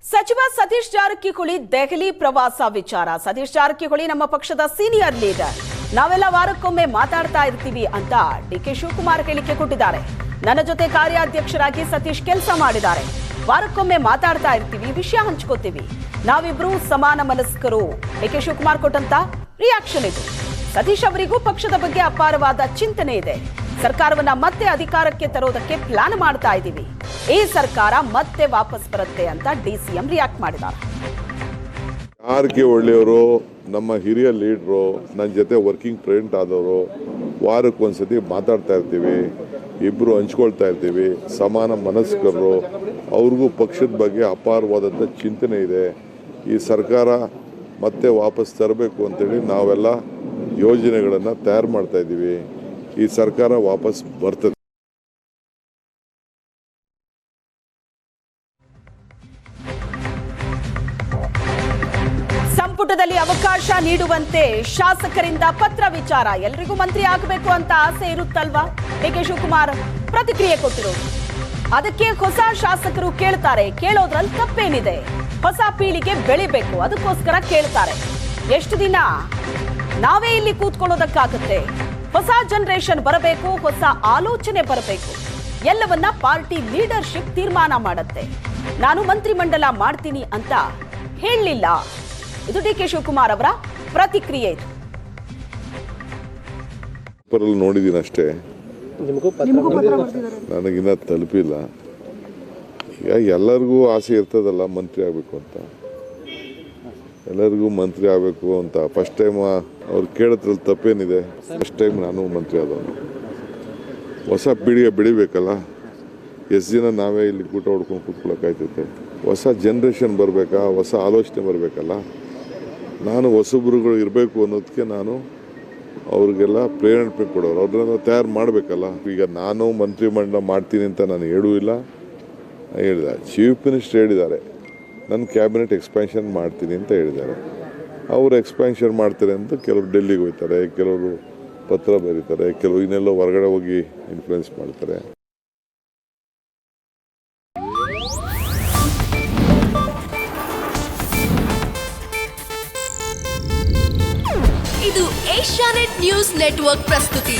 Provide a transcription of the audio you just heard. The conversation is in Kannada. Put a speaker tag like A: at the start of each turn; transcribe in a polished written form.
A: ಸಚಿವ ಸತೀಶ್ ಜಾರಕಿಹೊಳಿ ದೆಹಲಿ ಪ್ರವಾಸ ವಿಚಾರ. ಸತೀಶ್ ಜಾರಕಿಹೊಳಿ ನಮ್ಮ ಪಕ್ಷದ ಸೀನಿಯರ್ ಲೀಡರ್, ನಾವೆಲ್ಲ ವಾರಕ್ಕೊಮ್ಮೆ ಮಾತಾಡ್ತಾ ಇರ್ತೀವಿ ಅಂತ ಡಿಕೆ ಶಿವಕುಮಾರ್ ಹೇಳಿಕೆ ಕೊಟ್ಟಿದ್ದಾರೆ. ನನ್ನ ಜೊತೆ ಕಾರ್ಯಾಧ್ಯಕ್ಷರಾಗಿ ಸತೀಶ್ ಕೆಲಸ ಮಾಡಿದ್ದಾರೆ. ವಾರಕ್ಕೊಮ್ಮೆ ಮಾತಾಡ್ತಾ ಇರ್ತೀವಿ, ವಿಷಯ ಹಂಚ್ಕೋತೀವಿ, ನಾವಿಬ್ರು ಸಮಾನ ಮನಸ್ಕರು. ಡಿಕೆ ಶಿವಕುಮಾರ್ ಕೊಟ್ಟಂತ ರಿಯಾಕ್ಷನ್ ಇದು. ಸತೀಶ್ ಅವರಿಗೂ ಪಕ್ಷದ ಬಗ್ಗೆ ಅಪಾರವಾದ ಚಿಂತನೆ ಇದೆ. ಸರ್ಕಾರವನ್ನ ಮತ್ತೆ ಅಧಿಕಾರಕ್ಕೆ ತರೋದಕ್ಕೆ ಪ್ಲಾನ್ ಮಾಡ್ತಾ ಇದ್ದೀವಿ. ಈ ಸರ್ಕಾರ ಮತ್ತೆ ವಾಪಸ್ ಬರುತ್ತೆ ಅಂತ ಡಿಸಿಎಂ ರಿಯಾಕ್ಟ್ ಮಾಡಿದ್ದಾರೆ.
B: ಆರ್ಕೆ ಒಳ್ಳೆಯವರು, ನಮ್ಮ ಹಿರಿಯ ಲೀಡ್ರು, ನನ್ನ ಜೊತೆ ವರ್ಕಿಂಗ್ ಪ್ರೆಸಿಡೆಂಟ್ ಆದವರು, ವಾರಕ್ಕೊಂದ್ಸತಿ ಮಾತಾಡ್ತಾ ಇರ್ತೀವಿ, ಇಬ್ಬರು ಹಂಚ್ಕೊಳ್ತಾ ಇರ್ತೀವಿ, ಸಮಾನ ಮನಸ್ಕರು. ಅವ್ರಿಗೂ ಪಕ್ಷದ ಬಗ್ಗೆ ಅಪಾರವಾದಂಥ ಚಿಂತನೆ ಇದೆ. ಈ ಸರ್ಕಾರ ಮತ್ತೆ ವಾಪಸ್ ತರಬೇಕು ಅಂತೇಳಿ ನಾವೆಲ್ಲ ಯೋಜನೆಗಳನ್ನು ತಯಾರು ಮಾಡ್ತಾ ಇದ್ದೀವಿ. ಈ ಸರ್ಕಾರ ವಾಪಸ್ ಬರ್ತದೆ.
A: ಸಂಪುಟದಲ್ಲಿ ಅವಕಾಶ ನೀಡುವಂತೆ ಶಾಸಕರಿಂದ ಪತ್ರ ವಿಚಾರ. ಎಲ್ರಿಗೂ ಮಂತ್ರಿ ಆಗಬೇಕು ಅಂತ ಆಸೆ ಇರುತ್ತಲ್ವಾ? ಡಿಕೆ ಶಿವಕುಮಾರ್ ಪ್ರತಿಕ್ರಿಯೆ ಕೊಟ್ಟಿರೋದು. ಅದಕ್ಕೆ ಹೊಸ ಶಾಸಕರು ಕೇಳ್ತಾರೆ. ಕೇಳೋದ್ರಲ್ಲಿ ತಪ್ಪೇನಿದೆ? ಹೊಸ ಪೀಳಿಗೆ ಬೆಳಿಬೇಕು, ಅದಕ್ಕೋಸ್ಕರ ಕೇಳ್ತಾರೆ. ಎಷ್ಟು ದಿನ ನಾವೇ ಇಲ್ಲಿ ಕೂತ್ಕೊಳ್ಳೋದಕ್ಕಾಗುತ್ತೆ? ಹೊಸ ಜನರೇಷನ್ ಬರಬೇಕು, ಹೊಸ ಆಲೋಚನೆ ಬರಬೇಕು. ಎಲ್ಲವನ್ನ ಪಾರ್ಟಿ ಲೀಡರ್ಶಿಪ್ ತೀರ್ಮಾನ ಮಾಡುತ್ತೆ. ನಾನು ಮಂತ್ರಿಮಂಡಲ ಮಾಡ್ತೀನಿ ಅಂತ ಹೇಳಲಿಲ್ಲ. ಇದು ಡಿಕೆ ಶಿವಕುಮಾರ್ ಅವರ ಪ್ರತಿಕ್ರಿಯೆ.
B: ನೋಡಿದ್ದೀನಿ ಅಷ್ಟೇ, ನನಗಿನ್ನ ತಲುಪಿಲ್ಲ. ಈಗ ಎಲ್ಲರಿಗೂ ಆಸೆ ಇರ್ತದಲ್ಲ ಮಂತ್ರಿ ಆಗಬೇಕು ಅಂತ, ಎಲ್ಲರಿಗೂ ಮಂತ್ರಿ ಆಗಬೇಕು ಅಂತ. ಫಸ್ಟ್ ಟೈಮ್ ಅವ್ರು ಕೇಳೋದ್ರಲ್ಲಿ ತಪ್ಪೇನಿದೆ? ಫಸ್ಟ್ ಟೈಮ್ ನಾನು ಮಂತ್ರಿ ಆದವನು. ಹೊಸ ಪೀಳಿಗೆ ಬೆಳಿಬೇಕಲ್ಲ. ಎಷ್ಟು ದಿನ ನಾವೇ ಇಲ್ಲಿ ಊಟ ಹೊಡ್ಕೊಂಡು ಕೂತ್ಕೊಳ್ಳೋಕ್ಕಾಯ್ತೈತೆ? ಹೊಸ ಜನ್ರೇಷನ್ ಬರಬೇಕಾ? ಹೊಸ ಆಲೋಚನೆ ಬರಬೇಕಲ್ಲ. ನಾನು ಹೊಸಬ್ರುಗಳು ಇರಬೇಕು ಅನ್ನೋದಕ್ಕೆ ನಾನು ಅವ್ರಿಗೆಲ್ಲ ಪ್ರೇರಣೆ ಕೊಡೋರು, ಅವ್ರನ್ನ ತಯಾರು ಮಾಡಬೇಕಲ್ಲ. ಈಗ ನಾನು ಮಂತ್ರಿಮಂಡಲ ಮಾಡ್ತೀನಿ ಅಂತ ನಾನು ಹೇಳೂ ಇಲ್ಲ, ಹೇಳಿದ ಚೀಫ್ ಮಿನಿಸ್ಟರ್ ಹೇಳಿದ್ದಾರೆ ನನ್ನ ಕ್ಯಾಬಿನೆಟ್ ಎಕ್ಸ್ಪ್ಯಾನ್ಷನ್ ಮಾಡ್ತೀನಿ ಅಂತ ಹೇಳಿದ್ದಾರೆ. ಅವರು ಎಕ್ಸ್ಪ್ಯಾನ್ಷನ್ ಮಾಡ್ತಾರೆ ಅಂತ ಕೆಲವರು ಡೆಲ್ಲಿಗೆ ಹೋಗ್ತಾರೆ, ಕೆಲವರು ಪತ್ರ ಬರೀತಾರೆ, ಕೆಲವರು ಇನ್ನೆಲ್ಲ ಹೊರಗಡೆ ಹೋಗಿ ಇನ್ಫ್ಲುಯೆನ್ಸ್ ಮಾಡ್ತಾರೆ.
C: ಇದು ಏಷ್ಯಾನೆಟ್ ನ್ಯೂಸ್ ನೆಟ್ವರ್ಕ್ ಪ್ರಸ್ತುತಿ.